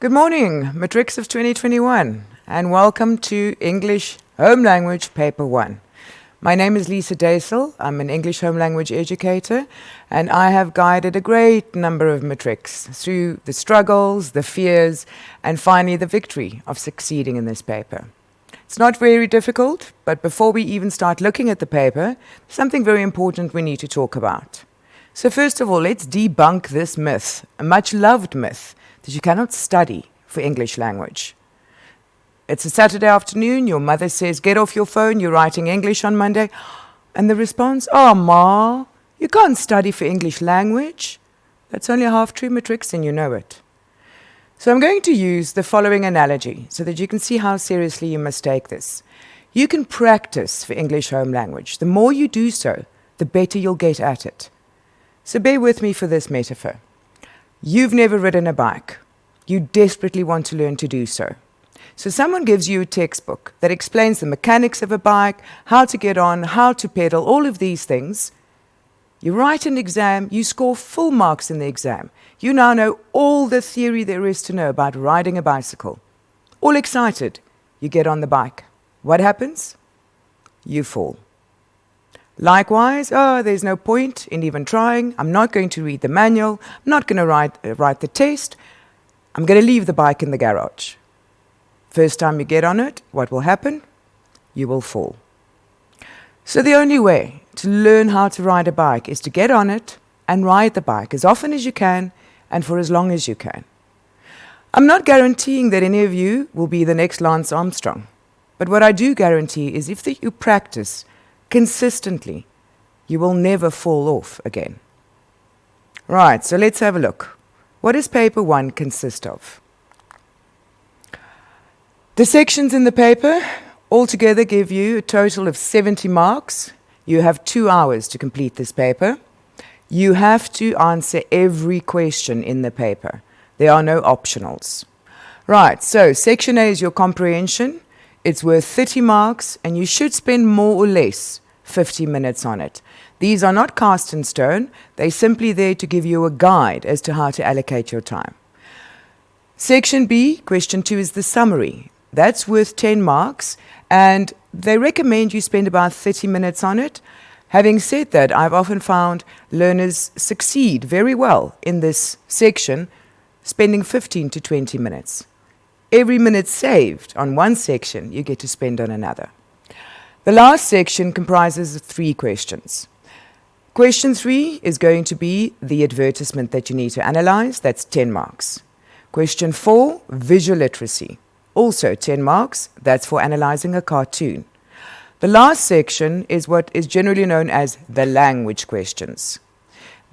Good morning, Matrix of 2021, and welcome to English Home Language Paper 1. My name is Lisa Daisel. I'm an English Home Language educator, and I have guided a great number of matrics through the struggles, the fears, and finally the victory of succeeding in this paper. It's not very difficult, but before we even start looking at the paper, something very important we need to talk about. So first of all, let's debunk this myth, a much-loved myth, that you cannot study for English language. It's a Saturday afternoon, your mother says, get off your phone, you're writing English on Monday. And the response, oh, Ma, you can't study for English language. That's only a half-true matrix and you know it. So I'm going to use the following analogy so that you can see how seriously you must take this. You can practice for English home language. The more you do so, the better you'll get at it. So bear with me for this metaphor. You've never ridden a bike. You desperately want to learn to do so. So someone gives you a textbook that explains the mechanics of a bike, how to get on, how to pedal, all of these things. You write an exam, you score full marks in the exam. You now know all the theory there is to know about riding a bicycle. All excited, you get on the bike. What happens? You fall. Likewise, there's no point in even trying. I'm not going to read the manual. I'm not going to write the test. I'm going to leave the bike in the garage. First time you get on it, what will happen? You will fall. So the only way to learn how to ride a bike is to get on it and ride the bike as often as you can and for as long as you can. I'm not guaranteeing that any of you will be the next Lance Armstrong. But what I do guarantee is if you practice consistently, you will never fall off again. Right, so let's have a look. What does paper 1 consist of? The sections in the paper altogether give you a total of 70 marks. You have 2 hours to complete this paper. You have to answer every question in the paper. There are no optionals. Right, so section A is your comprehension. It's worth 30 marks, and you should spend more or less 50 minutes on it. These are not cast in stone. They're simply there to give you a guide as to how to allocate your time. Section B, question 2, is the summary. That's worth 10 marks, and they recommend you spend about 30 minutes on it. Having said that, I've often found learners succeed very well in this section, spending 15 to 20 minutes. Every minute saved on one section, you get to spend on another. The last section comprises of 3 questions. Question 3 is going to be the advertisement that you need to analyze. That's 10 marks. Question 4, visual literacy. Also 10 marks. That's for analyzing a cartoon. The last section is what is generally known as the language questions.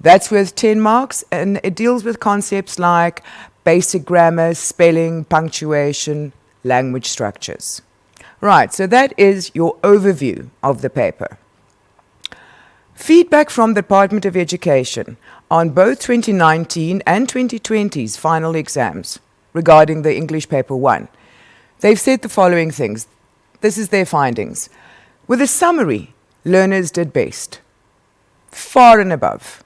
That's worth 10 marks, and it deals with concepts like basic grammar, spelling, punctuation, language structures. Right, so that is your overview of the paper. Feedback from the Department of Education on both 2019 and 2020's final exams regarding the English Paper 1. They've said the following things. This is their findings. With a summary, learners did best, far and above.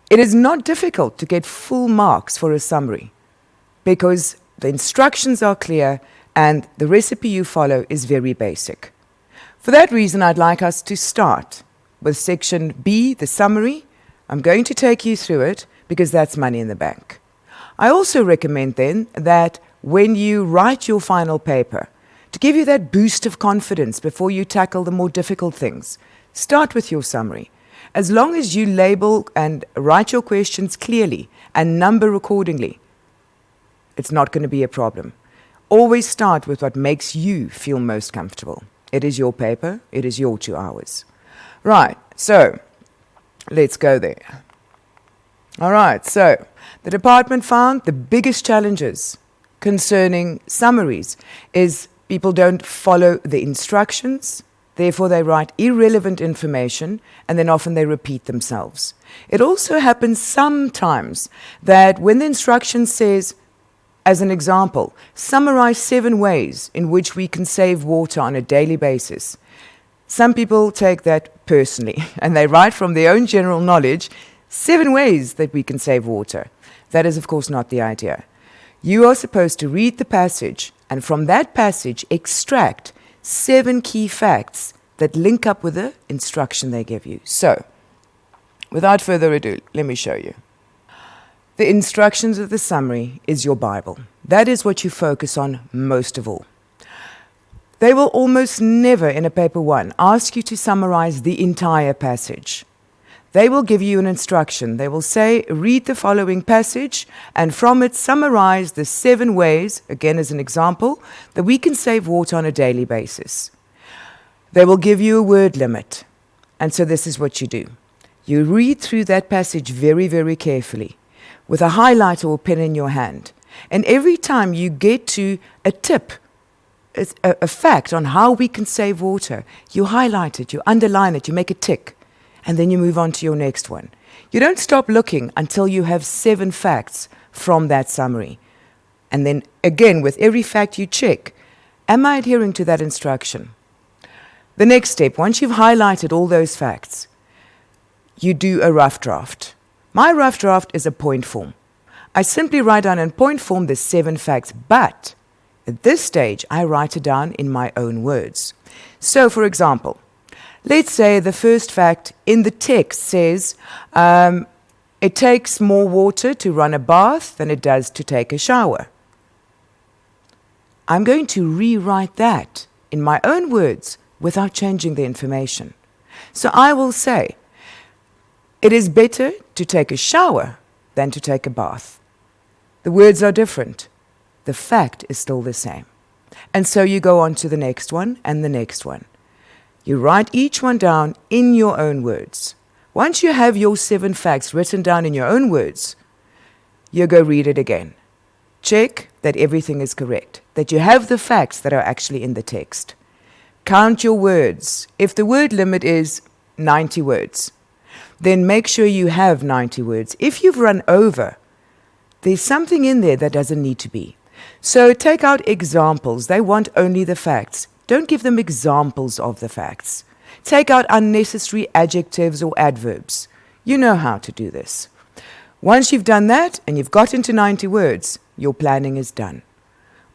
It is not difficult to get full marks for a summary because the instructions are clear and the recipe you follow is very basic. For that reason, I'd like us to start with section B, the summary. I'm going to take you through it because that's money in the bank. I also recommend then that when you write your final paper, to give you that boost of confidence before you tackle the more difficult things, start with your summary. As long as you label and write your questions clearly and number accordingly, it's not going to be a problem. Always start with what makes you feel most comfortable. It is your paper. It is your 2 hours. Right, so let's go there. All right, so the department found the biggest challenges concerning summaries is people don't follow the instructions. Therefore, they write irrelevant information, and then often they repeat themselves. It also happens sometimes that when the instruction says, as an example, summarize 7 ways in which we can save water on a daily basis. Some people take that personally, and they write from their own general knowledge 7 ways that we can save water. That is, of course, not the idea. You are supposed to read the passage and from that passage extract 7 key facts that link up with the instruction they give you. So, without further ado, let me show you. The instructions of the summary is your Bible. That is what you focus on most of all. They will almost never in a paper 1 ask you to summarize the entire passage. They will give you an instruction. They will say, read the following passage and from it summarize the 7 ways, again as an example, that we can save water on a daily basis. They will give you a word limit. And so this is what you do. You read through that passage very, very carefully with a highlighter or pen in your hand. And every time you get to a tip, a fact on how we can save water, you highlight it, you underline it, you make a tick, and then you move on to your next one. You don't stop looking until you have 7 facts from that summary. And then again, with every fact you check, am I adhering to that instruction? The next step, once you've highlighted all those facts, you do a rough draft. My rough draft is a point form. I simply write down in point form the 7 facts, but at this stage, I write it down in my own words. So, for example, let's say the first fact in the text says, it takes more water to run a bath than it does to take a shower. I'm going to rewrite that in my own words without changing the information. So I will say, it is better to take a shower than to take a bath. The words are different. The fact is still the same. And so you go on to the next one and the next one. You write each one down in your own words. Once you have your 7 facts written down in your own words, you go read it again. Check that everything is correct, that you have the facts that are actually in the text. Count your words. If the word limit is 90 words, then make sure you have 90 words. If you've run over, there's something in there that doesn't need to be. So take out examples. They want only the facts. Don't give them examples of the facts. Take out unnecessary adjectives or adverbs. You know how to do this. Once you've done that and you've got into 90 words, your planning is done.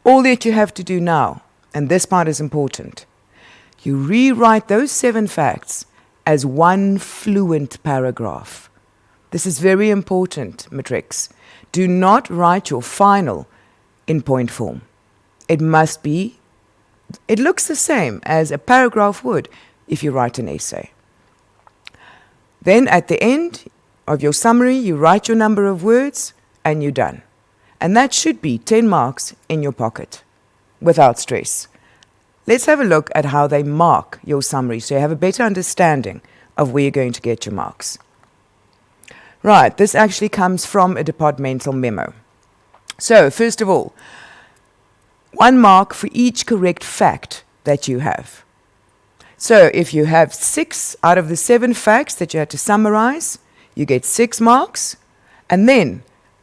All that you have to do now, and this part is important, you rewrite those 7 facts as one fluent paragraph. This is very important, matrix. Do not write your final in point form. It must be, it looks the same as a paragraph would if you write an essay. Then at the end of your summary, you write your number of words and you're done. And that should be 10 marks in your pocket without stress. Let's have a look at how they mark your summary so you have a better understanding of where you're going to get your marks. Right, this actually comes from a departmental memo. So, first of all, 1 mark for each correct fact that you have. So, if you have 6 out of the 7 facts that you had to summarize, you get 6 marks, and then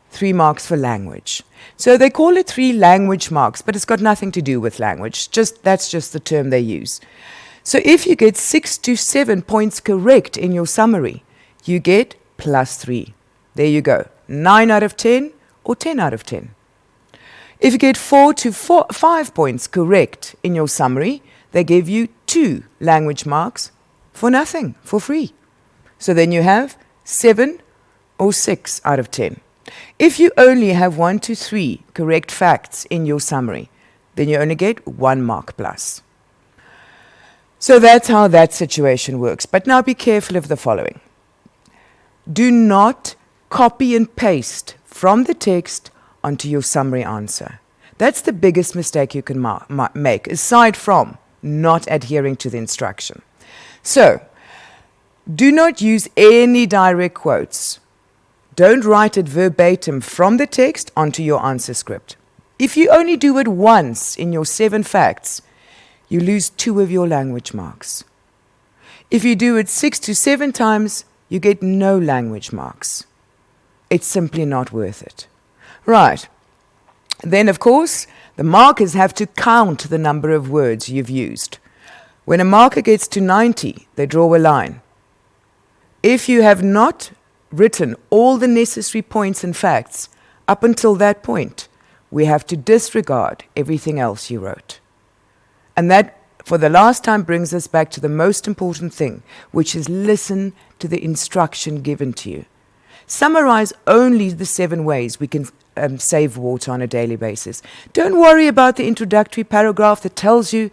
3 marks for language. So they call it 3 language marks, but it's got nothing to do with language. That's just the term they use. So if you get 6 to 7 points correct in your summary, you get +3. There you go. 9 out of 10 or 10 out of 10. If you get 4 to 5 points correct in your summary, they give you 2 language marks for nothing, for free. So then you have 7 or 6 out of 10. If you only have 1 to 3 correct facts in your summary, then you only get 1 mark plus. So that's how that situation works. But now be careful of the following. Do not copy and paste from the text onto your summary answer. That's the biggest mistake you can make, aside from not adhering to the instruction. So, do not use any direct quotes. Don't write it verbatim from the text onto your answer script. If you only do it once in your 7 facts, you lose 2 of your language marks. If you do it 6 to 7 times, you get no language marks. It's simply not worth it. Right. Then, of course, the markers have to count the number of words you've used. When a marker gets to 90, they draw a line. If you have not written all the necessary points and facts up until that point, we have to disregard everything else you wrote. And that, for the last time, brings us back to the most important thing, which is listen to the instruction given to you. Summarize only the 7 ways we can save water on a daily basis. Don't worry about the introductory paragraph that tells you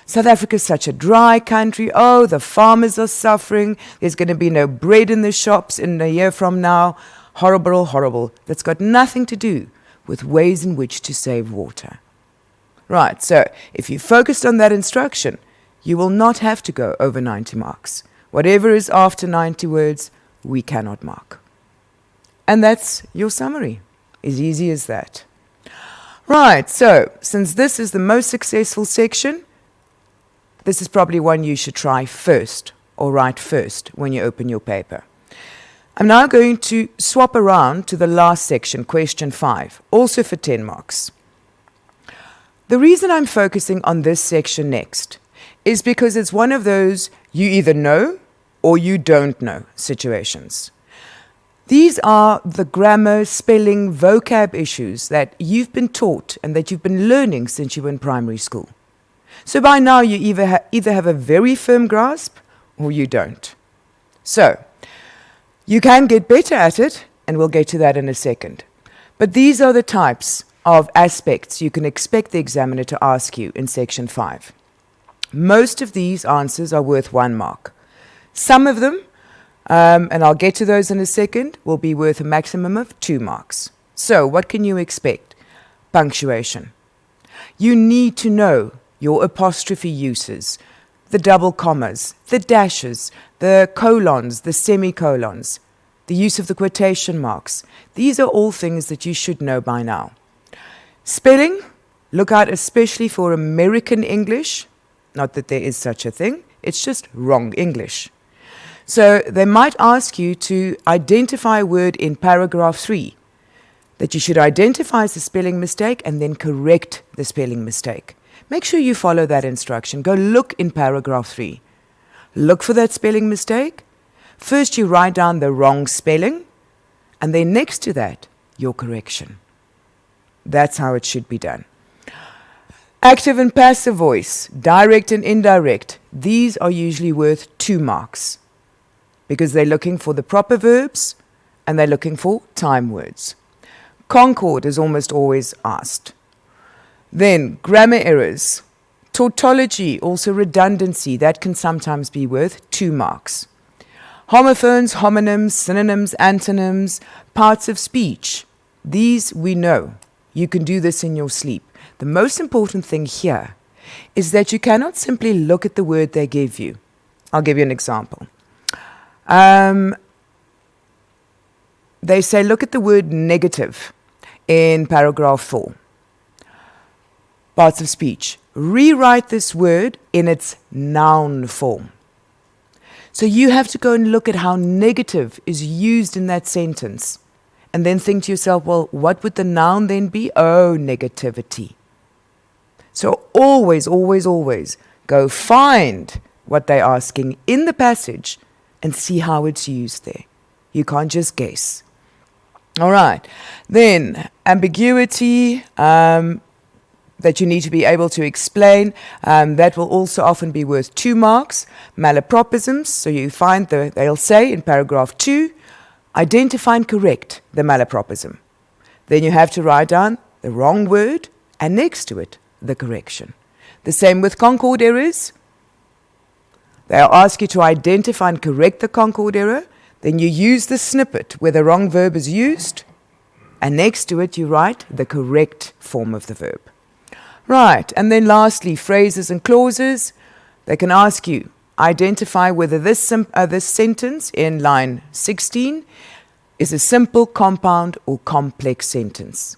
South Africa is such a dry country. Oh, the farmers are suffering. There's going to be no bread in the shops in a year from now. Horrible, horrible. That's got nothing to do with ways in which to save water. Right, so if you focused on that instruction, you will not have to go over 90 marks. Whatever is after 90 words, we cannot mark. And that's your summary. As easy as that. Right, so since this is the most successful section, this is probably one you should try first or write first when you open your paper. I'm now going to swap around to the last section, question 5, also for 10 marks. The reason I'm focusing on this section next is because it's one of those you either know or you don't know situations. These are the grammar, spelling, vocab issues that you've been taught and that you've been learning since you were in primary school. So by now you either have a very firm grasp or you don't. So you can get better at it, and we'll get to that in a second. But these are the types of aspects you can expect the examiner to ask you in section 5. Most of these answers are worth 1 mark. Some of them, and I'll get to those in a second, will be worth a maximum of 2 marks. So what can you expect? Punctuation. You need to know your apostrophe uses, the double commas, the dashes, the colons, the semicolons, the use of the quotation marks. These are all things that you should know by now. Spelling, look out especially for American English. Not that there is such a thing, it's just wrong English. So they might ask you to identify a word in paragraph 3, that you should identify the spelling mistake and then correct the spelling mistake. Make sure you follow that instruction. Go look in paragraph 3. Look for that spelling mistake. First you write down the wrong spelling, and then next to that, your correction. That's how it should be done. Active and passive voice, direct and indirect, these are usually worth 2 marks because they're looking for the proper verbs and they're looking for time words. Concord is almost always asked. Then grammar errors, tautology, also redundancy, that can sometimes be worth 2 marks. Homophones, homonyms, synonyms, antonyms, parts of speech, these we know. You can do this in your sleep. The most important thing here is that you cannot simply look at the word they give you. I'll give you an example. They say look at the word negative in paragraph 4. Parts of speech. Rewrite this word in its noun form. So you have to go and look at how negative is used in that sentence. And then think to yourself, well, what would the noun then be? Oh, negativity. So always, always, always go find what they're asking in the passage and see how it's used there. You can't just guess. All right. Then ambiguity that you need to be able to explain. That will also often be worth 2 marks. Malapropisms. So you find they'll say in paragraph 2, identify and correct the malapropism. Then you have to write down the wrong word and next to it, the correction. The same with concord errors. They'll ask you to identify and correct the concord error. Then you use the snippet where the wrong verb is used. And next to it, you write the correct form of the verb. Right. And then lastly, phrases and clauses. They can ask you, identify whether this sentence in line 16 is a simple, compound, or complex sentence.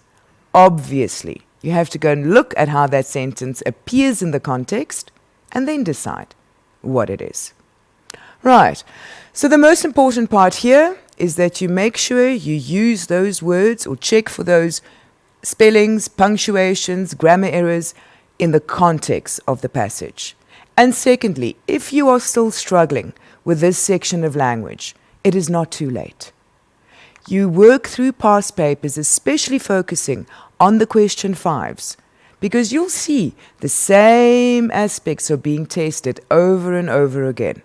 Obviously, you have to go and look at how that sentence appears in the context and then decide what it is. Right. So the most important part here is that you make sure you use those words or check for those spellings, punctuations, grammar errors in the context of the passage. And secondly, if you are still struggling with this section of language, it is not too late. You work through past papers, especially focusing on the question 5s, because you'll see the same aspects are being tested over and over again.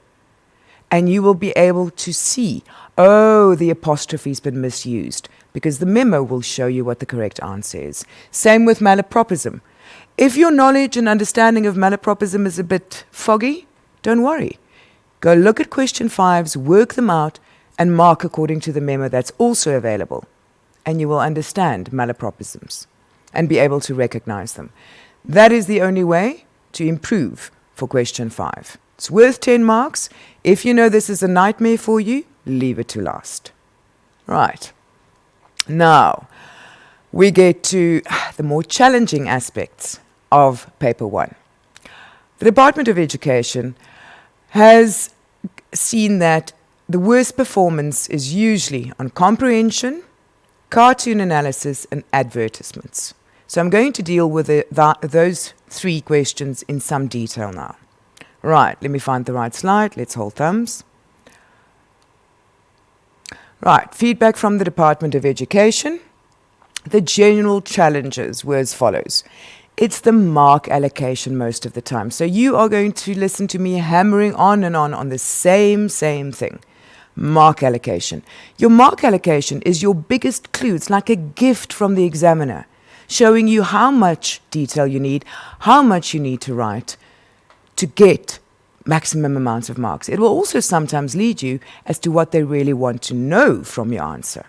And you will be able to see, oh, the apostrophe's been misused, because the memo will show you what the correct answer is. Same with malapropism. If your knowledge and understanding of malapropism is a bit foggy, don't worry. Go look at question 5s, work them out, and mark according to the memo that's also available. And you will understand malapropisms and be able to recognize them. That is the only way to improve for question 5. It's worth 10 marks. If you know this is a nightmare for you, leave it to last. Right. Now, we get to the more challenging aspects of paper 1. The Department of Education has seen that the worst performance is usually on comprehension, cartoon analysis, and advertisements. So I'm going to deal with those 3 questions in some detail now. Right, let me find the right slide. Let's hold thumbs. Right, feedback from the Department of Education. The general challenges were as follows. It's the mark allocation most of the time. So you are going to listen to me hammering on and on the same thing. Mark allocation. Your mark allocation is your biggest clue. It's like a gift from the examiner, showing you how much detail you need, how much you need to write to get maximum amounts of marks. It will also sometimes lead you as to what they really want to know from your answer.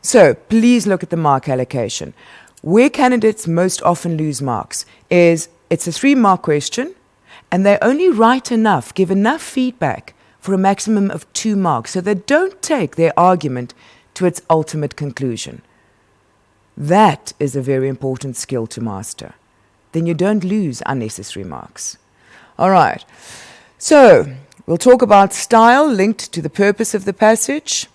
So please look at the mark allocation. Where candidates most often lose marks is it's a 3-mark question and they only write enough, give enough feedback for a maximum of 2 marks. So they don't take their argument to its ultimate conclusion. That is a very important skill to master. Then you don't lose unnecessary marks. All right. So we'll talk about style linked to the purpose of the passage.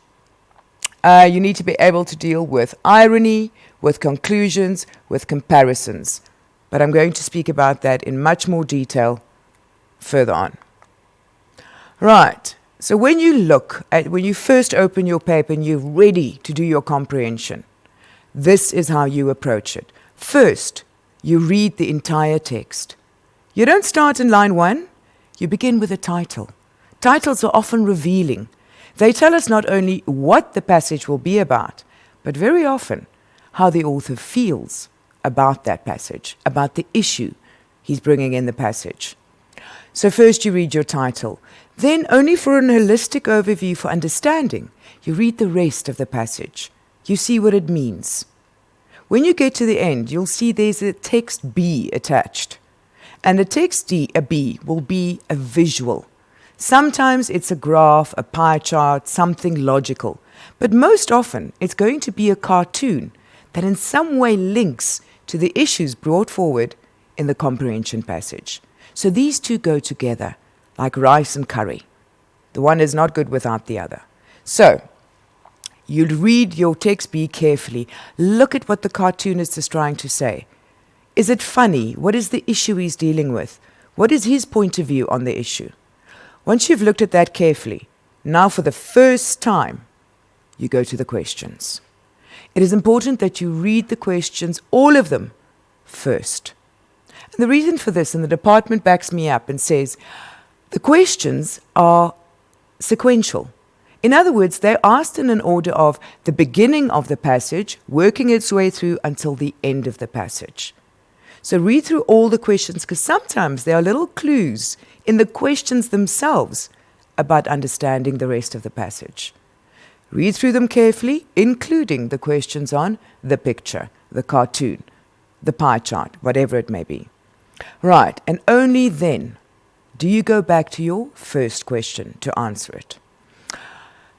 You need to be able to deal with irony, with conclusions, with comparisons. But I'm going to speak about that in much more detail further on. Right. So when you first open your paper and you're ready to do your comprehension, this is how you approach it. First, you read the entire text. You don't start in line 1. You begin with a title. Titles are often revealing. They tell us not only what the passage will be about, but very often how the author feels about that passage, about the issue he's bringing in the passage. So first you read your title. Then, only for an holistic overview for understanding, you read the rest of the passage. You see what it means. When you get to the end, you'll see there's a text B attached. And the text B will be a visual. Sometimes it's a graph, a pie chart, something logical. But most often, it's going to be a cartoon that in some way links to the issues brought forward in the comprehension passage. So these two go together, like rice and curry. The one is not good without the other. So, you'll read your text B carefully. Look at what the cartoonist is trying to say. Is it funny? What is the issue he's dealing with? What is his point of view on the issue? Once you've looked at that carefully, now for the first time, you go to the questions. It is important that you read the questions, all of them, first. And the reason for this, and the department backs me up and says, the questions are sequential. In other words, they're asked in an order of the beginning of the passage, working its way through until the end of the passage. So read through all the questions, because sometimes there are little clues in the questions themselves about understanding the rest of the passage. Read through them carefully, including the questions on the picture, the cartoon, the pie chart, whatever it may be. Right, and only then do you go back to your first question to answer it.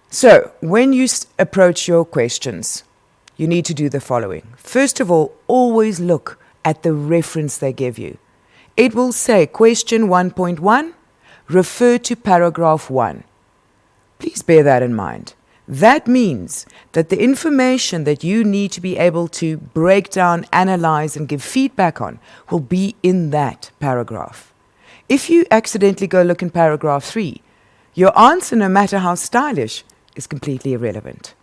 So, when you approach your questions, you need to do the following. First of all, always look at the reference they give you. It will say, question 1.1, refer to paragraph 1. Please bear that in mind. That means that the information that you need to be able to break down, analyze, and give feedback on will be in that paragraph. If you accidentally go look in paragraph 3, your answer, no matter how stylish, is completely irrelevant.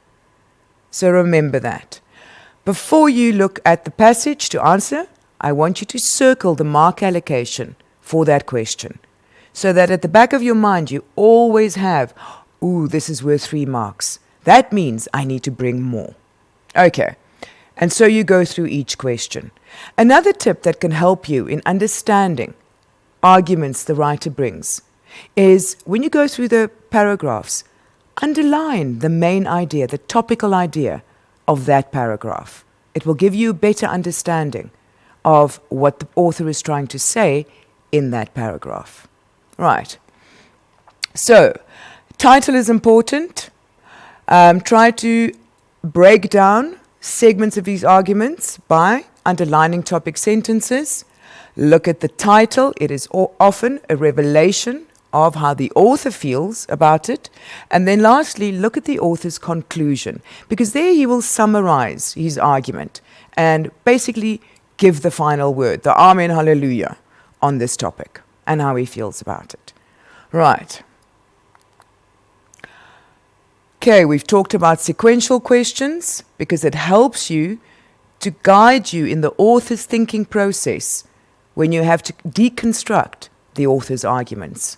So remember that. Before you look at the passage to answer, I want you to circle the mark allocation for that question, so that at the back of your mind you always have, ooh, this is worth 3 marks. That means I need to bring more. Okay, and so you go through each question. Another tip that can help you in understanding arguments the writer brings is when you go through the paragraphs, underline the main idea, the topical idea of that paragraph. It will give you a better understanding of what the author is trying to say in that paragraph. Right. So, title is important. Try to break down segments of these arguments by underlining topic sentences. Look at the title. It is often a revelation of how the author feels about it. And then lastly, look at the author's conclusion, because there he will summarize his argument and basically give the final word, the Amen, Hallelujah, on this topic and how he feels about it. Right. Okay, we've talked about sequential questions because it helps you to guide you in the author's thinking process when you have to deconstruct the author's arguments.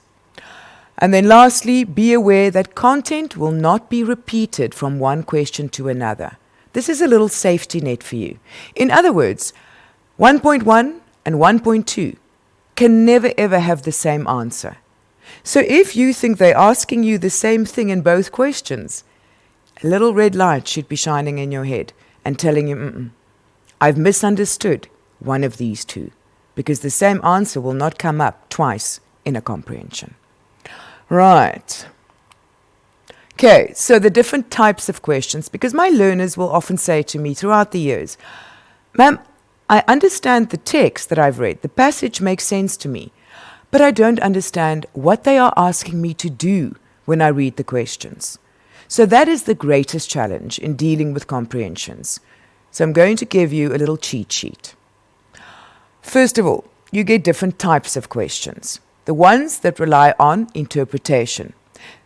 And then lastly, be aware that content will not be repeated from one question to another. This is a little safety net for you. In other words, 1.1 and 1.2 can never ever have the same answer. So if you think they're asking you the same thing in both questions, a little red light should be shining in your head and telling you, I've misunderstood one of these two, because the same answer will not come up twice in a comprehension. Right. Okay, so the different types of questions, because my learners will often say to me throughout the years, Ma'am, I understand the text that I've read, the passage makes sense to me, but I don't understand what they are asking me to do when I read the questions. So that is the greatest challenge in dealing with comprehensions. So I'm going to give you a little cheat sheet. First of all, you get different types of questions. The ones that rely on interpretation.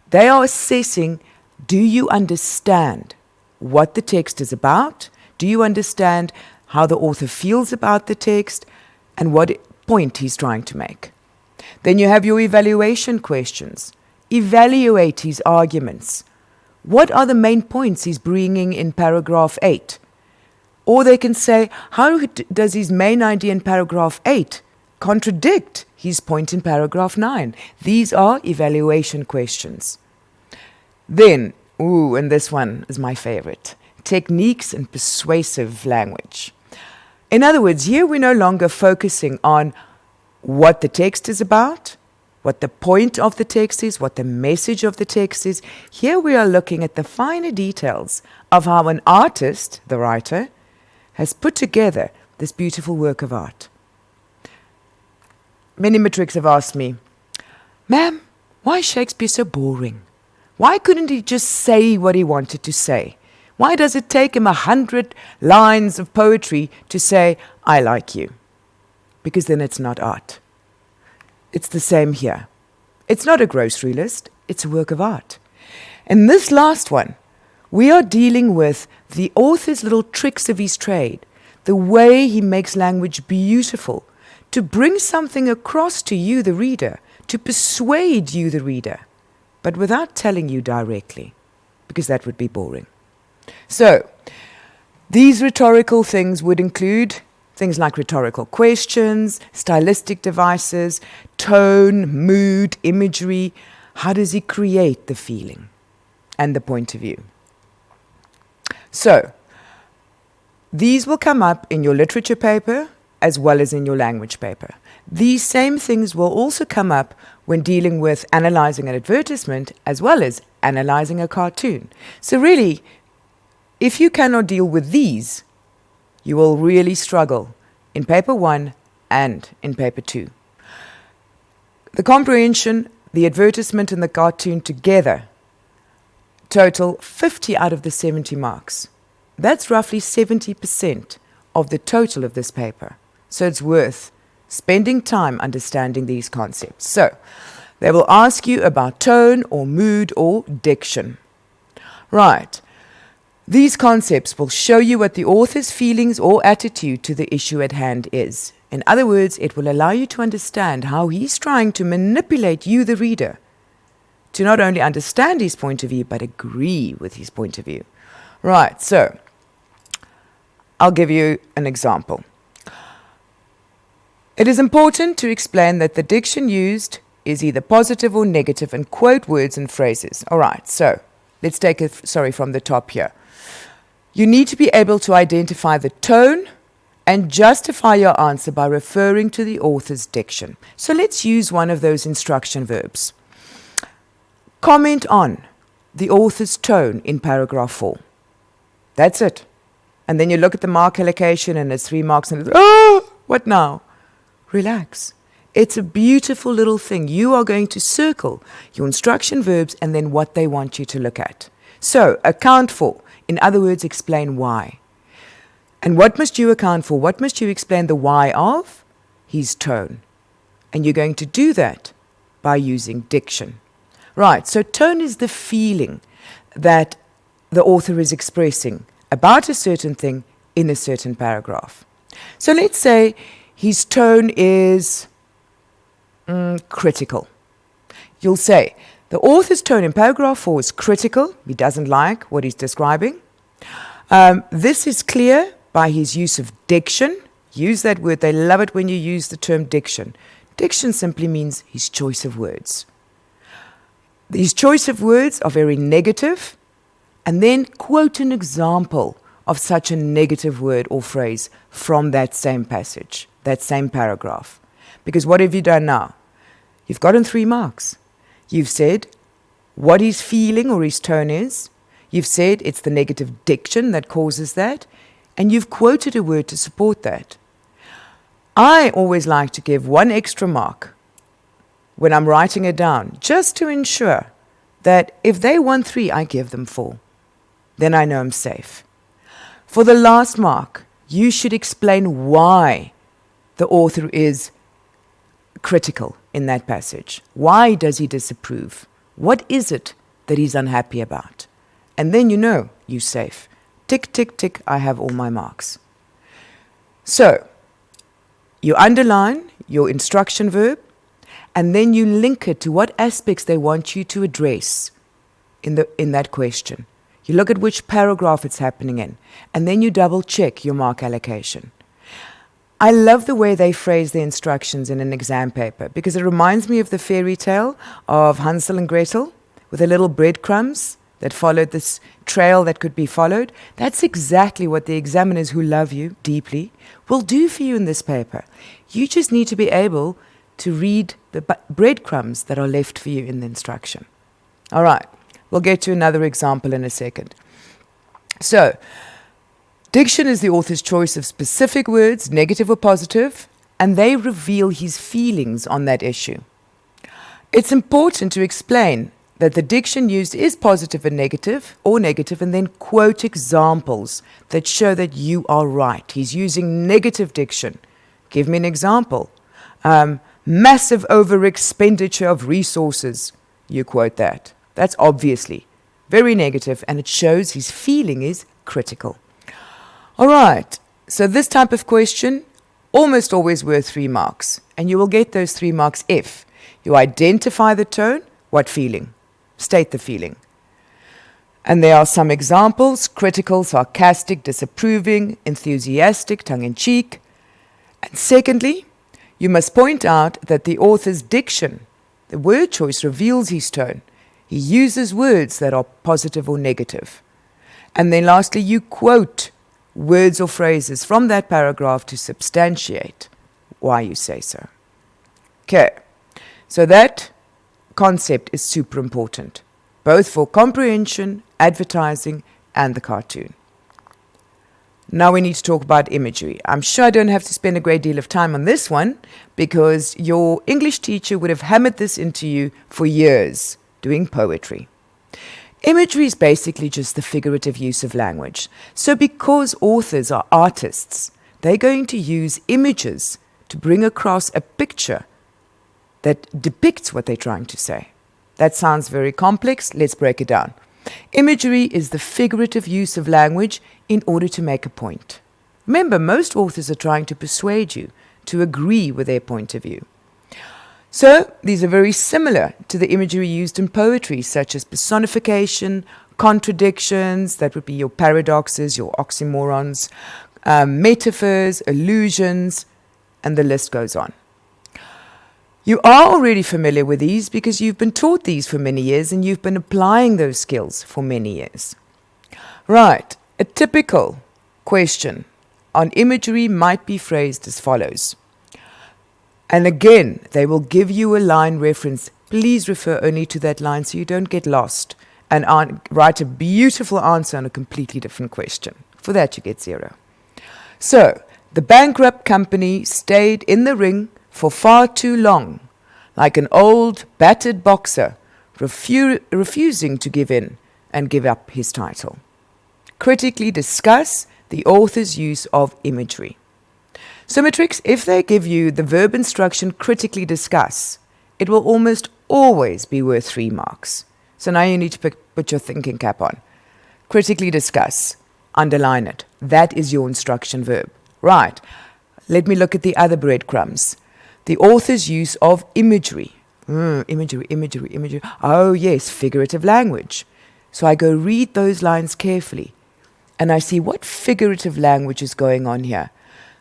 They are assessing, do you understand what the text is about? Do you understand how the author feels about the text and what point he's trying to make? Then you have your evaluation questions. Evaluate his arguments. What are the main points he's bringing in paragraph 8? Or they can say, how does his main idea in paragraph 8 contradict his point in paragraph 9? These are evaluation questions. Then, and this one is my favorite, techniques and persuasive language. In other words, here we're no longer focusing on what the text is about, what the point of the text is, what the message of the text is. Here we are looking at the finer details of how an artist, the writer, has put together this beautiful work of art. Many matrics have asked me, Ma'am, why is Shakespeare so boring? Why couldn't he just say what he wanted to say? Why does it take him 100 lines of poetry to say, I like you? Because then it's not art. It's the same here. It's not a grocery list, it's a work of art. And this last one, we are dealing with the author's little tricks of his trade, the way he makes language beautiful, to bring something across to you, the reader, to persuade you, the reader, but without telling you directly, because that would be boring. So, these rhetorical things would include things like rhetorical questions, stylistic devices, tone, mood, imagery. How does he create the feeling and the point of view? So, these will come up in your literature paper as well as in your language paper. These same things will also come up when dealing with analyzing an advertisement as well as analyzing a cartoon. So really, if you cannot deal with these, you will really struggle in paper 1 and in paper 2. The comprehension, the advertisement and the cartoon together total 50 out of the 70 marks. That's roughly 70% of the total of this paper. So it's worth spending time understanding these concepts. So they will ask you about tone or mood or diction. Right. These concepts will show you what the author's feelings or attitude to the issue at hand is. In other words, it will allow you to understand how he's trying to manipulate you, the reader, to not only understand his point of view, but agree with his point of view. Right, so I'll give you an example. It is important to explain that the diction used is either positive or negative and quote words and phrases. All right, so let's take it, from the top here. You need to be able to identify the tone and justify your answer by referring to the author's diction. So let's use one of those instruction verbs. Comment on the author's tone in paragraph 4. That's it. And then you look at the mark allocation and it's 3 marks and it's, what now? Relax. It's a beautiful little thing. You are going to circle your instruction verbs and then what they want you to look at. So, account for. In other words, explain why. And what must you account for? What must you explain the why of? His tone. And you're going to do that by using diction. Right, so tone is the feeling that the author is expressing about a certain thing in a certain paragraph. So let's say his tone is critical. You'll say, the author's tone in paragraph 4 is critical. He doesn't like what he's describing. This is clear by his use of diction. Use that word. They love it when you use the term diction. Diction simply means his choice of words. His choice of words are very negative, and then quote an example of such a negative word or phrase from that same passage, that same paragraph. Because what have you done now? You've gotten 3 marks. You've said what his feeling or his tone is. You've said it's the negative diction that causes that. And you've quoted a word to support that. I always like to give 1 extra mark when I'm writing it down, just to ensure that if they want 3, I give them 4. Then I know I'm safe. For the last mark, you should explain why the author is critical in that passage. Why does he disapprove? What is it that he's unhappy about? And then you know you're safe. Tick, tick, tick, I have all my marks. So, you underline your instruction verb, and then you link it to what aspects they want you to address in that question. You look at which paragraph it's happening in, and then you double check your mark allocation. I love the way they phrase the instructions in an exam paper because it reminds me of the fairy tale of Hansel and Gretel with the little breadcrumbs that followed this trail that could be followed. That's exactly what the examiners who love you deeply will do for you in this paper. You just need to be able to read the breadcrumbs that are left for you in the instruction. All right, we'll get to another example in a second. So, diction is the author's choice of specific words, negative or positive, and they reveal his feelings on that issue. It's important to explain that the diction used is positive and negative, and then quote examples that show that you are right. He's using negative diction. Give me an example. Massive over-expenditure of resources. You quote that. That's obviously very negative, and it shows his feeling is critical. All right, so this type of question, almost always worth 3 marks. And you will get those 3 marks if you identify the tone, what feeling? State the feeling. And there are some examples: critical, sarcastic, disapproving, enthusiastic, tongue-in-cheek. And secondly, you must point out that the author's diction, the word choice, reveals his tone. He uses words that are positive or negative. And then lastly, you quote words or phrases from that paragraph to substantiate why you say so. Okay, so that concept is super important, both for comprehension, advertising, and the cartoon. Now we need to talk about imagery. I'm sure I don't have to spend a great deal of time on this one because your English teacher would have hammered this into you for years doing poetry. Imagery is basically just the figurative use of language. So because authors are artists, they're going to use images to bring across a picture that depicts what they're trying to say. That sounds very complex. Let's break it down. Imagery is the figurative use of language in order to make a point. Remember, most authors are trying to persuade you to agree with their point of view. So, these are very similar to the imagery used in poetry, such as personification, contradictions, that would be your paradoxes, your oxymorons, metaphors, allusions, and the list goes on. You are already familiar with these because you've been taught these for many years and you've been applying those skills for many years. Right, a typical question on imagery might be phrased as follows. And again, they will give you a line reference. Please refer only to that line so you don't get lost and write a beautiful answer on a completely different question. For that, you get 0. So, the bankrupt company stayed in the ring for far too long, like an old, battered boxer, refusing to give in and give up his title. Critically discuss the author's use of imagery. So matrix, if they give you the verb instruction critically discuss, it will almost always be worth 3 marks. So now you need to put your thinking cap on. Critically discuss, underline it. That is your instruction verb. Right, let me look at the other breadcrumbs. The author's use of imagery. Imagery. Oh yes, figurative language. So I go read those lines carefully and I see what figurative language is going on here.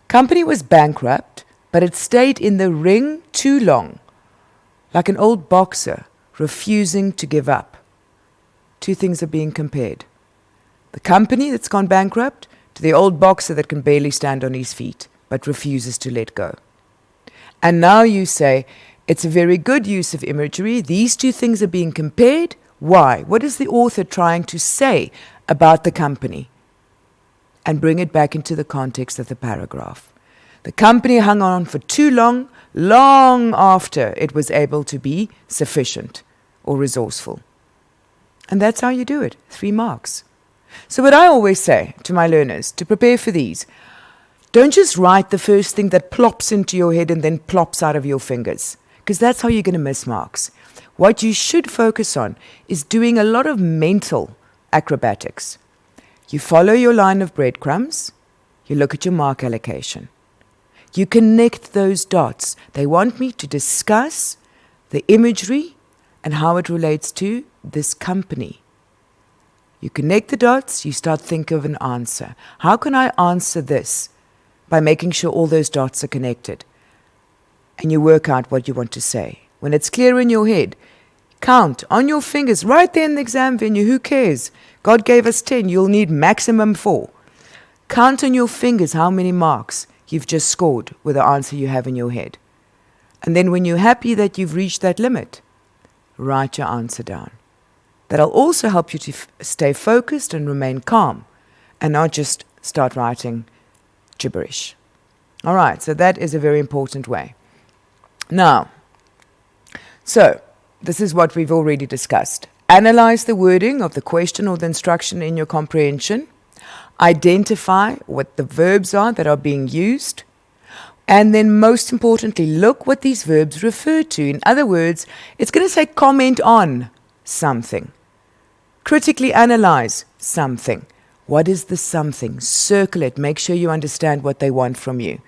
Company was bankrupt, but it stayed in the ring too long, like an old boxer refusing to give up. 2 things are being compared. The company that's gone bankrupt to the old boxer that can barely stand on his feet, but refuses to let go. And now you say, it's a very good use of imagery. These 2 things are being compared. Why? What is the author trying to say about the company? And bring it back into the context of the paragraph. The company hung on for too long, long after it was able to be sufficient or resourceful. And that's how you do it, 3 marks. So what I always say to my learners to prepare for these, don't just write the first thing that plops into your head and then plops out of your fingers, because that's how you're going to miss marks. What you should focus on is doing a lot of mental acrobatics. You follow your line of breadcrumbs, you look at your mark allocation. You connect those dots. They want me to discuss the imagery and how it relates to this company. You connect the dots, you start thinking of an answer. How can I answer this? By making sure all those dots are connected. And you work out what you want to say. When it's clear in your head, count on your fingers right there in the exam venue. Who cares? God gave us 10. You'll need maximum 4. Count on your fingers how many marks you've just scored with the answer you have in your head. And then when you're happy that you've reached that limit, write your answer down. That'll also help you to stay focused and remain calm and not just start writing gibberish. All right, so that is a very important way. Now, so this is what we've already discussed. Analyze the wording of the question or the instruction in your comprehension. Identify what the verbs are that are being used. And then most importantly, look what these verbs refer to. In other words, it's going to say comment on something. Critically analyze something. What is the something? Circle it. Make sure you understand what they want from you.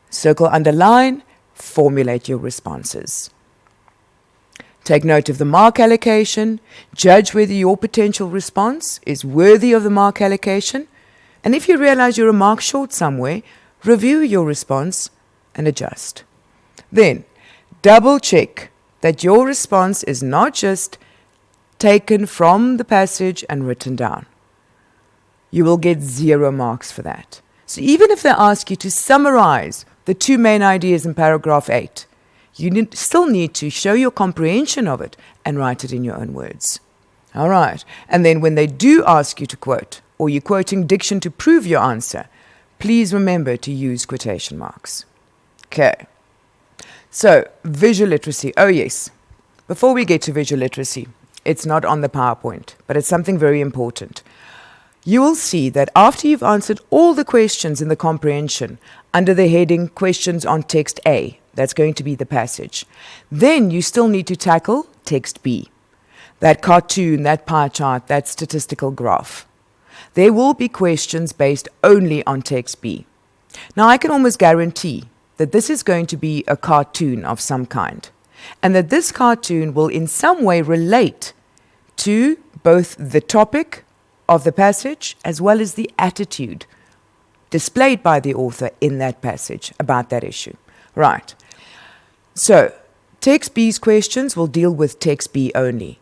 Circle, underline, formulate your responses. Take note of the mark allocation. Judge whether your potential response is worthy of the mark allocation. And if you realize you're a mark short somewhere, review your response and adjust. Then, double check that your response is not just taken from the passage and written down. You will get 0 marks for that. So even if they ask you to summarize the 2 main ideas in paragraph 8, you still need to show your comprehension of it and write it in your own words. All right. And then when they do ask you to quote, or you're quoting diction to prove your answer, please remember to use quotation marks. Okay. So, visual literacy. Oh yes. Before we get to visual literacy, it's not on the PowerPoint, but it's something very important. You will see that after you've answered all the questions in the comprehension under the heading Questions on Text A, that's going to be the passage, then you still need to tackle Text B. that cartoon, that pie chart, that statistical graph. There will be questions based only on text B. Now, I can almost guarantee that this is going to be a cartoon of some kind, and that this cartoon will in some way relate to both the topic of the passage as well as the attitude displayed by the author in that passage about that issue. Right. So, text B's questions will deal with text B only.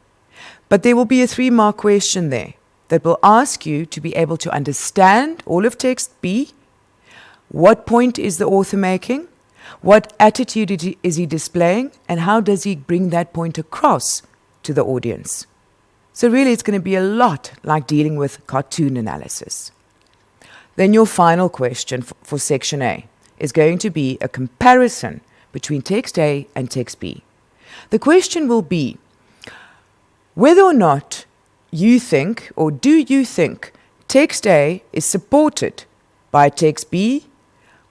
But there will be a 3-mark question there that will ask you to be able to understand all of text B. What point is the author making? What attitude is he displaying? And how does he bring that point across to the audience? So really it's going to be a lot like dealing with cartoon analysis. Then your final question for section A is going to be a comparison between text A and text B. The question will be whether or not you think, or do you think, text A is supported by text B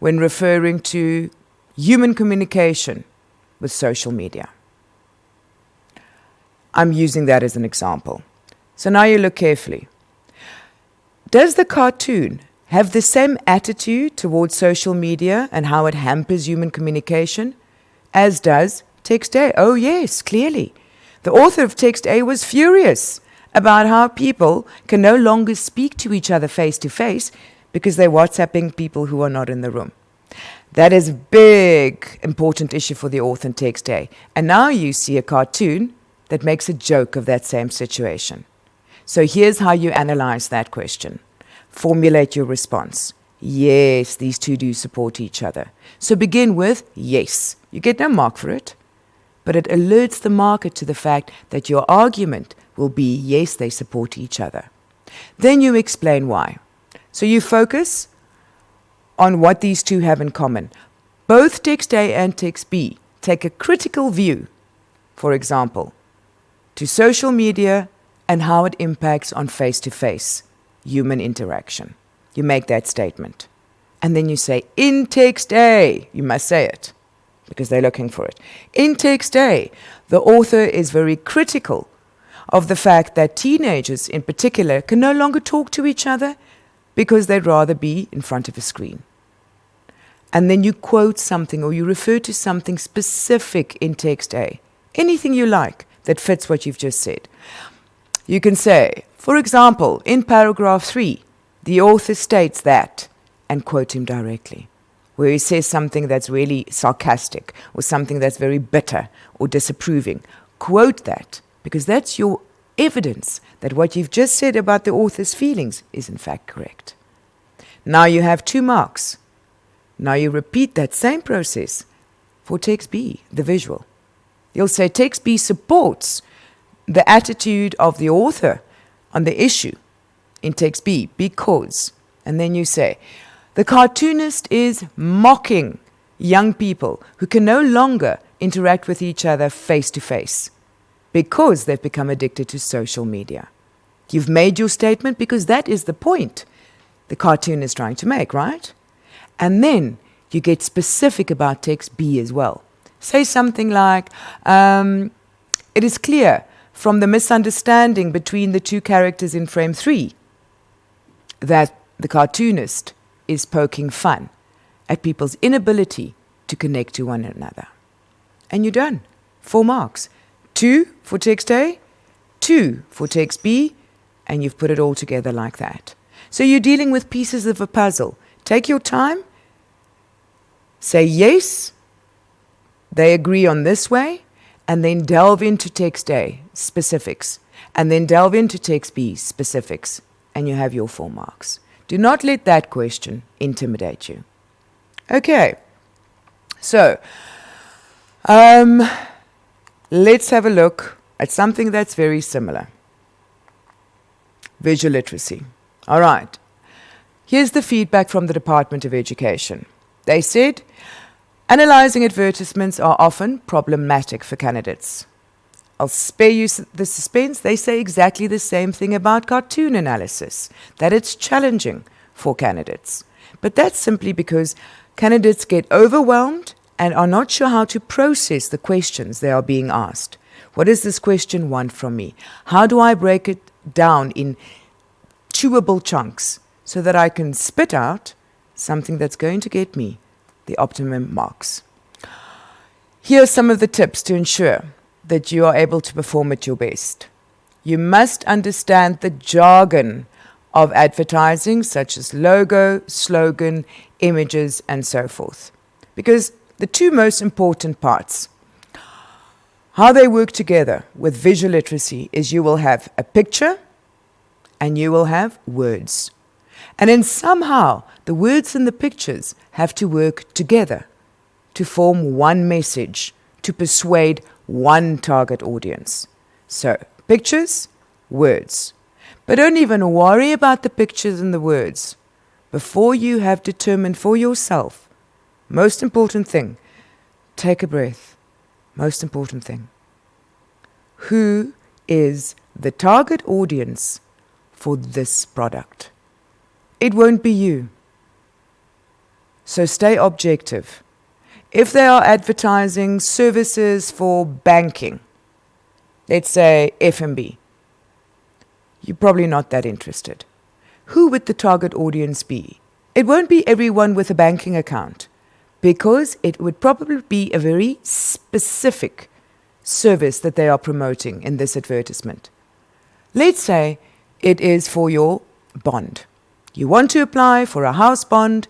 when referring to human communication with social media. I'm using that as an example. So now you look carefully. Does the cartoon have the same attitude towards social media and how it hampers human communication as does text A? Oh yes, clearly. The author of text A was furious about how people can no longer speak to each other face to face because they're WhatsApping people who are not in the room. That is a big, important issue for the author in text A. And now you see a cartoon that makes a joke of that same situation. So here's how you analyze that question. Formulate your response. Yes, these two do support each other. So begin with yes. You get no mark for it, but it alerts the marker to the fact that your argument will be yes, they support each other. Then you explain why. So you focus on what these two have in common. Both text A and text B take a critical view, for example, to social media and how it impacts on face-to-face human interaction. You make that statement. And then you say, in text A, you must say it, because they're looking for it. In text A, the author is very critical of the fact that teenagers in particular can no longer talk to each other because they'd rather be in front of a screen. And then you quote something or you refer to something specific in text A. Anything you like that fits what you've just said. You can say, for example, in paragraph 3, the author states that, and quote him directly, where he says something that's really sarcastic or something that's very bitter or disapproving. Quote that, because that's your evidence that what you've just said about the author's feelings is in fact correct. Now you have 2 marks. Now you repeat that same process for text B, the visual. You'll say text B supports the attitude of the author on the issue in text B because, and then you say, the cartoonist is mocking young people who can no longer interact with each other face to face because they've become addicted to social media. You've made your statement because that is the point the cartoon is trying to make, right? And then you get specific about text B as well. Say something like, it is clear from the misunderstanding between the 2 characters in frame 3 that the cartoonist is poking fun at people's inability to connect to one another. And you're done. 4 marks. 2 for text A, 2 for text B, and you've put it all together like that. So you're dealing with pieces of a puzzle. Take your time. Say yes, they agree on this way, and then delve into text A, specifics, and then delve into text B, specifics, and you have your 4 marks. Do not let that question intimidate you. Okay, so let's have a look at something that's very similar. Visual literacy. All right, here's the feedback from the Department of Education. They said, analyzing advertisements are often problematic for candidates. I'll spare you the suspense. They say exactly the same thing about cartoon analysis, that it's challenging for candidates. But that's simply because candidates get overwhelmed and are not sure how to process the questions they are being asked. What does this question want from me? How do I break it down in chewable chunks so that I can spit out something that's going to get me the optimum marks? Here are some of the tips to ensure that you are able to perform at your best. You must understand the jargon of advertising, such as logo, slogan, images, and so forth. Because the two most important parts, how they work together with visual literacy, is you will have a picture and you will have words. And then somehow the words and the pictures have to work together to form one message, to persuade one target audience. So, pictures, words. But don't even worry about the pictures and the words before you have determined for yourself. Most important thing, take a breath. Most important thing. Who is the target audience for this product? It won't be you. So stay objective. If they are advertising services for banking, let's say F&B, you're probably not that interested. Who would the target audience be? It won't be everyone with a banking account, because it would probably be a very specific service that they are promoting in this advertisement. Let's say it is for your bond. You want to apply for a house bond,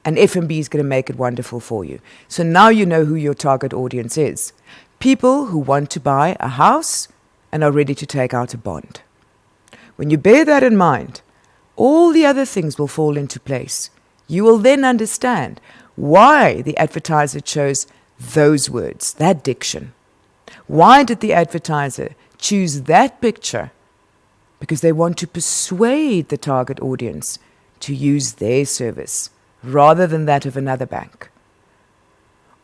and F&B is going to make it wonderful for you. So now you know who your target audience is. People who want to buy a house and are ready to take out a bond. When you bear that in mind, all the other things will fall into place. You will then understand why the advertiser chose those words, that diction. Why did the advertiser choose that picture? Because they want to persuade the target audience to use their service rather than that of another bank.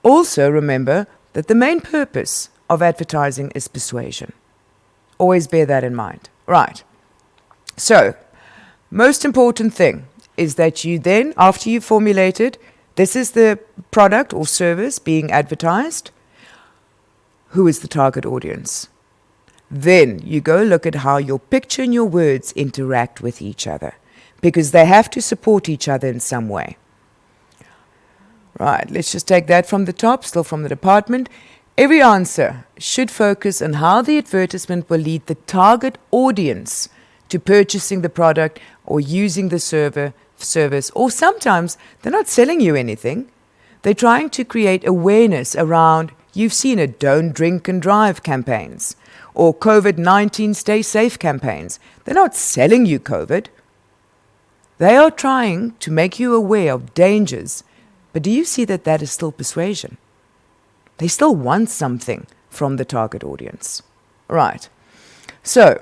Also remember that the main purpose of advertising is persuasion. Always bear that in mind. Right. So, most important thing is that you then, after you've formulated, this is the product or service being advertised, who is the target audience? Then you go look at how your picture and your words interact with each other, because they have to support each other in some way. Right, let's just take that from the top, still from the department. Every answer should focus on how the advertisement will lead the target audience to purchasing the product or using the service, or sometimes they're not selling you anything. They're trying to create awareness around, you've seen it, don't drink and drive campaigns, or COVID-19 stay safe campaigns. They're not selling you COVID. They are trying to make you aware of dangers. But do you see that that is still persuasion? They still want something from the target audience. Right. So,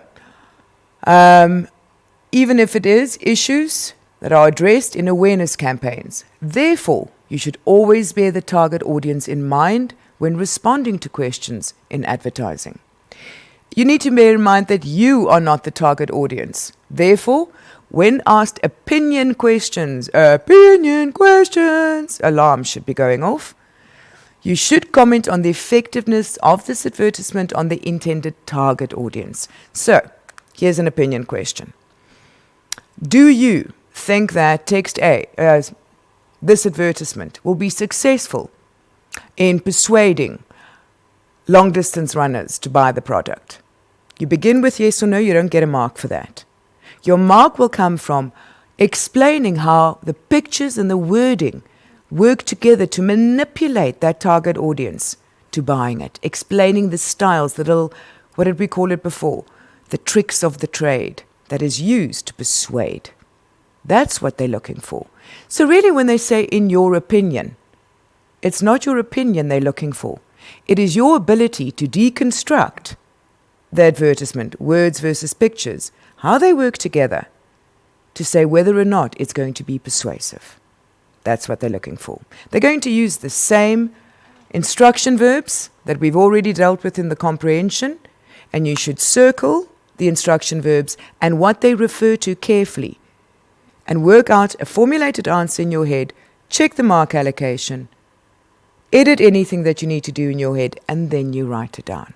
even if it is issues that are addressed in awareness campaigns, therefore, you should always bear the target audience in mind when responding to questions in advertising. You need to bear in mind that you are not the target audience. Therefore, when asked opinion questions, alarms should be going off. You should comment on the effectiveness of this advertisement on the intended target audience. So, here's an opinion question. Do you think that text A, this advertisement, will be successful in persuading long-distance runners to buy the product? You begin with yes or no, you don't get a mark for that. Your mark will come from explaining how the pictures and the wording work together to manipulate that target audience to buying it, explaining the styles, what did we call it before? The tricks of the trade that is used to persuade. That's what they're looking for. So really when they say in your opinion, it's not your opinion they're looking for. It is your ability to deconstruct the advertisement, words versus pictures, how they work together to say whether or not it's going to be persuasive. That's what they're looking for. They're going to use the same instruction verbs that we've already dealt with in the comprehension, and you should circle the instruction verbs and what they refer to carefully and work out a formulated answer in your head, check the mark allocation, edit anything that you need to do in your head, and then you write it down.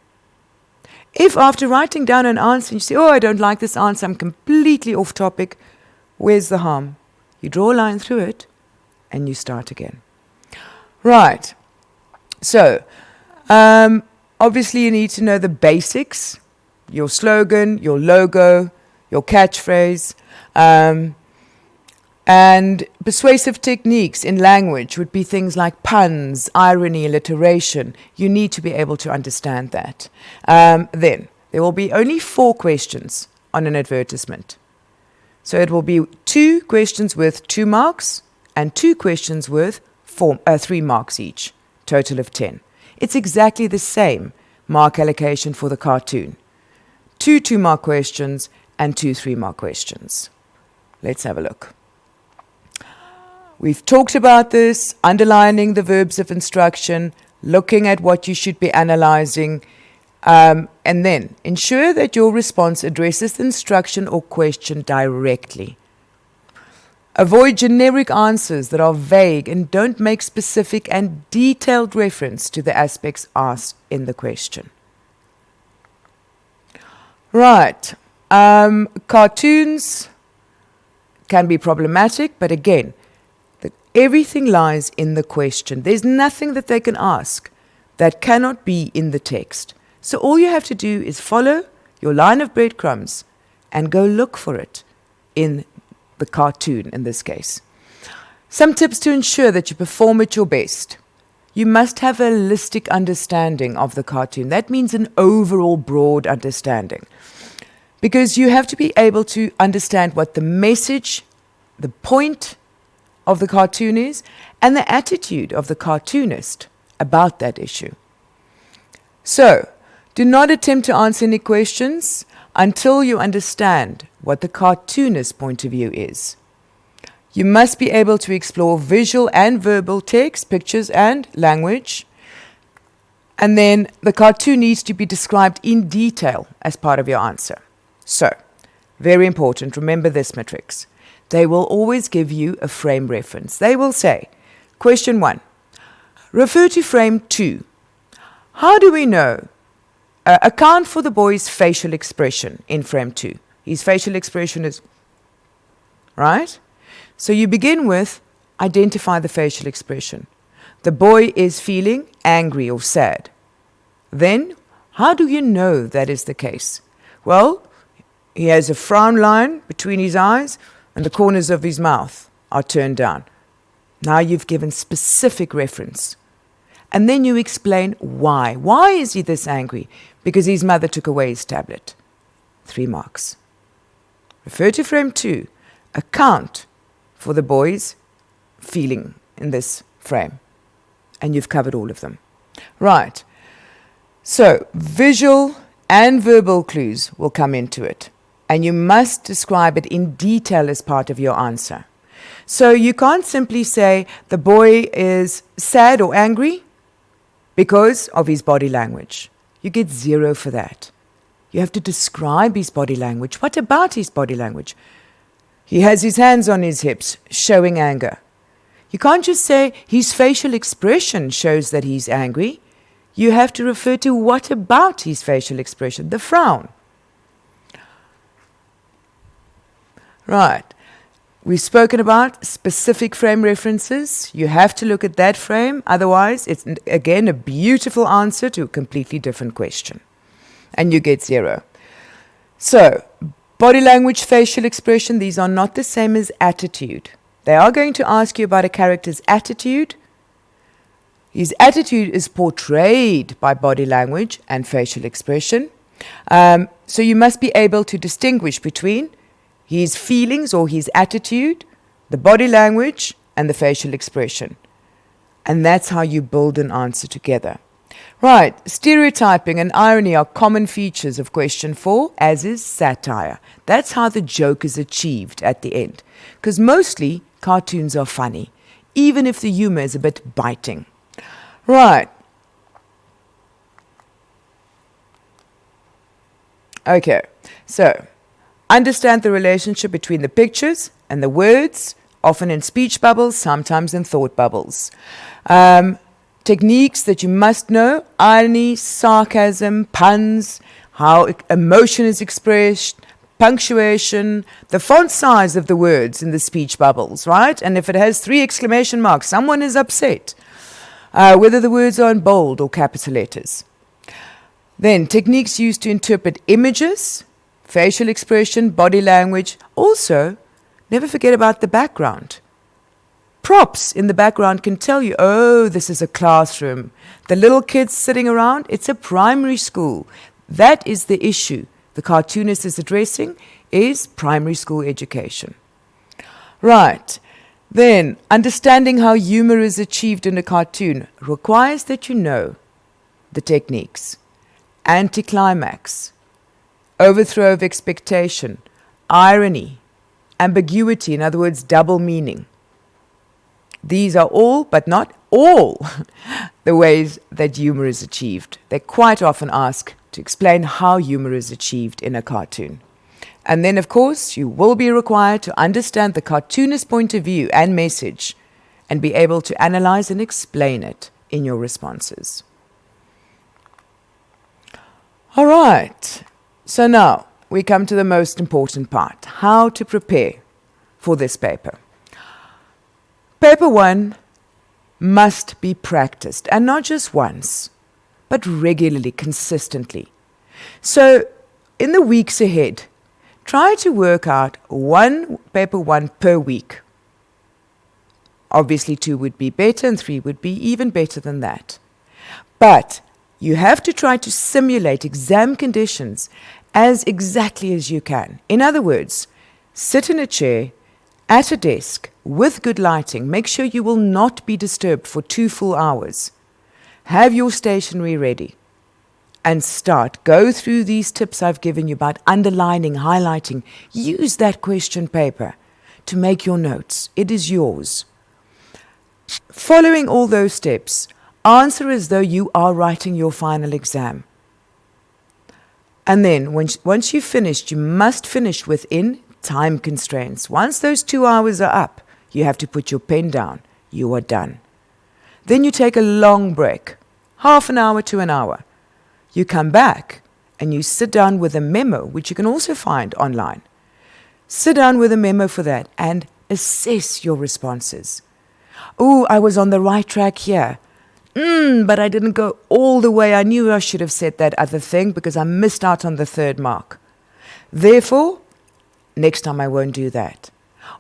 If after writing down an answer you say, oh, I don't like this answer, I'm completely off topic, where's the harm? You draw a line through it and you start again. Right. So, obviously you need to know the basics, your slogan, your logo, your catchphrase, and persuasive techniques in language would be things like puns, irony, alliteration. You need to be able to understand that. Then, there will be only 4 questions on an advertisement. So it will be 2 questions worth 2 marks and 2 questions worth 3 marks each, total of 10. It's exactly the same mark allocation for the cartoon. 2 2-mark questions and 2 3-mark questions. Let's have a look. We've talked about this, underlining the verbs of instruction, looking at what you should be analyzing, and then ensure that your response addresses the instruction or question directly. Avoid generic answers that are vague and don't make specific and detailed reference to the aspects asked in the question. Right. Cartoons can be problematic, but again, everything lies in the question. There's nothing that they can ask that cannot be in the text. So all you have to do is follow your line of breadcrumbs and go look for it in the cartoon in this case. Some tips to ensure that you perform at your best. You must have a holistic understanding of the cartoon. That means an overall broad understanding. Because you have to be able to understand what the message, the point of the cartoon is, and the attitude of the cartoonist about that issue. So, do not attempt to answer any questions until you understand what the cartoonist's point of view is. You must be able to explore visual and verbal text, pictures and language. And then the cartoon needs to be described in detail as part of your answer. So, very important, remember this matrix. They will always give you a frame reference. They will say, question 1, refer to frame 2. How do we know? Account for the boy's facial expression in frame 2. His facial expression is, right? So you begin with, identify the facial expression. The boy is feeling angry or sad. Then, how do you know that is the case? Well, he has a frown line between his eyes and the corners of his mouth are turned down. Now you've given specific reference. And then you explain why. Why is he this angry? Because his mother took away his tablet. 3 marks. Refer to frame 2. Account for the boy's feeling in this frame. And you've covered all of them. Right. So, visual and verbal clues will come into it. And you must describe it in detail as part of your answer. So you can't simply say the boy is sad or angry because of his body language. You get 0 for that. You have to describe his body language. What about his body language? He has his hands on his hips, showing anger. You can't just say his facial expression shows that he's angry. You have to refer to what about his facial expression, the frown. Right. We've spoken about specific frame references. You have to look at that frame. Otherwise, it's, again, a beautiful answer to a completely different question. And you get 0. So, body language, facial expression, these are not the same as attitude. They are going to ask you about a character's attitude. His attitude is portrayed by body language and facial expression. So you must be able to distinguish between his feelings or his attitude, the body language, and the facial expression. And that's how you build an answer together. Right, stereotyping and irony are common features of question 4, as is satire. That's how the joke is achieved at the end. Because mostly, cartoons are funny, even if the humor is a bit biting. Right. Okay, so understand the relationship between the pictures and the words, often in speech bubbles, sometimes in thought bubbles. Techniques that you must know: irony, sarcasm, puns, how emotion is expressed, punctuation, the font size of the words in the speech bubbles, right? And if it has 3 exclamation marks, someone is upset. Whether the words are in bold or capital letters. Then, techniques used to interpret images, facial expression, body language. Also, never forget about the background. Props in the background can tell you, oh, this is a classroom. The little kids sitting around, it's a primary school. That is the issue the cartoonist is addressing, is primary school education. Right. Then, understanding how humor is achieved in a cartoon requires that you know the techniques. Anticlimax, overthrow of expectation, irony, ambiguity, in other words, double meaning. These are all, but not all, the ways that humor is achieved. They quite often ask to explain how humor is achieved in a cartoon. And then, of course, you will be required to understand the cartoonist's point of view and message and be able to analyze and explain it in your responses. All right, so now we come to the most important part, how to prepare for this paper. Paper 1 must be practiced, and not just once, but regularly, consistently. So, in the weeks ahead, try to work out paper 1 per week. Obviously 2 would be better and 3 would be even better than that. But you have to try to simulate exam conditions as exactly as you can. In other words, sit in a chair, at a desk, with good lighting. Make sure you will not be disturbed for 2 full hours. Have your stationery ready. And start. Go through these tips I've given you about underlining, highlighting. Use that question paper to make your notes. It is yours. Following all those steps, answer as though you are writing your final exam. And then, once you've finished, you must finish within time constraints. Once those 2 hours are up, you have to put your pen down. You are done. Then you take a long break, half an hour to an hour. You come back and you sit down with a memo, which you can also find online. Sit down with a memo for that and assess your responses. Oh, I was on the right track here. But I didn't go all the way. I knew I should have said that other thing because I missed out on the 3rd mark. Therefore, next time I won't do that.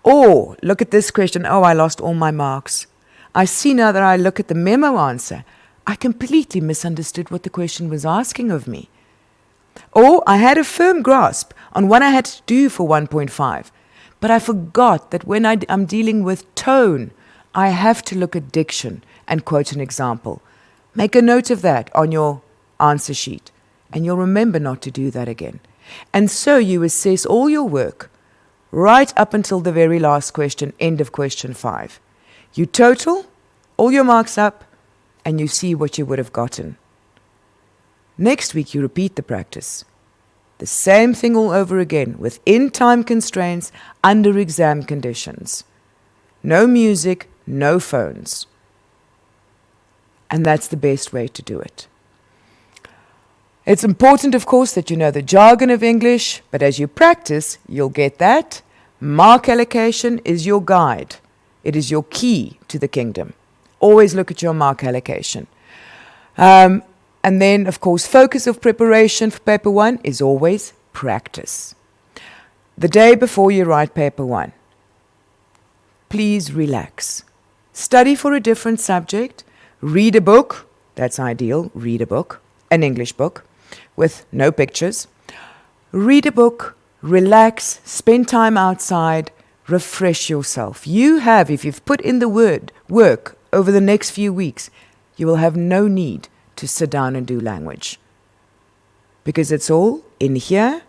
Or, look at this question. Oh, I lost all my marks. I see now that I look at the memo answer. I completely misunderstood what the question was asking of me. Or I had a firm grasp on what I had to do for 1.5, but I forgot that when I'm dealing with tone, I have to look at diction and quote an example. Make a note of that on your answer sheet, and you'll remember not to do that again. And so you assess all your work right up until the very last question, end of question 5. You total all your marks up, and you see what you would have gotten. Next week, you repeat the practice. The same thing all over again, within time constraints, under exam conditions. No music, no phones. And that's the best way to do it. It's important, of course, that you know the jargon of English, but as you practice, you'll get that. Mark allocation is your guide. It is your key to the kingdom. Always look at your mark allocation. And then, of course, focus of preparation for paper 1 is always practice. The day before you write paper 1, please relax. Study for a different subject. Read a book. That's ideal. Read a book, an English book, with no pictures. Read a book, relax, spend time outside, refresh yourself. You have, if you've put in the work over the next few weeks, you will have no need to sit down and do language. Because it's all in here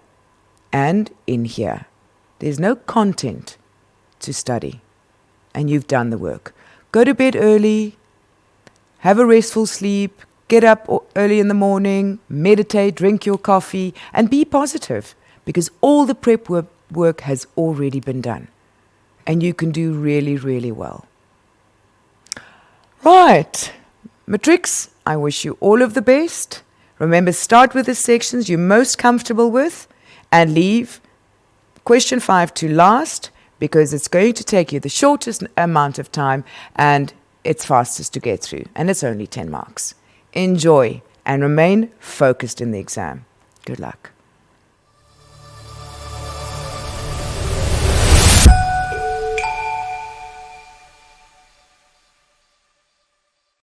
and in here. There's no content to study. And you've done the work. Go to bed early, have a restful sleep, get up early in the morning, meditate, drink your coffee, and be positive. Because all the prep work has already been done. And you can do really, really well. Right. Matrix, I wish you all of the best. Remember, start with the sections you're most comfortable with and leave question 5 to last, because it's going to take you the shortest amount of time and it's fastest to get through, and it's only 10 marks. Enjoy and remain focused in the exam. Good luck.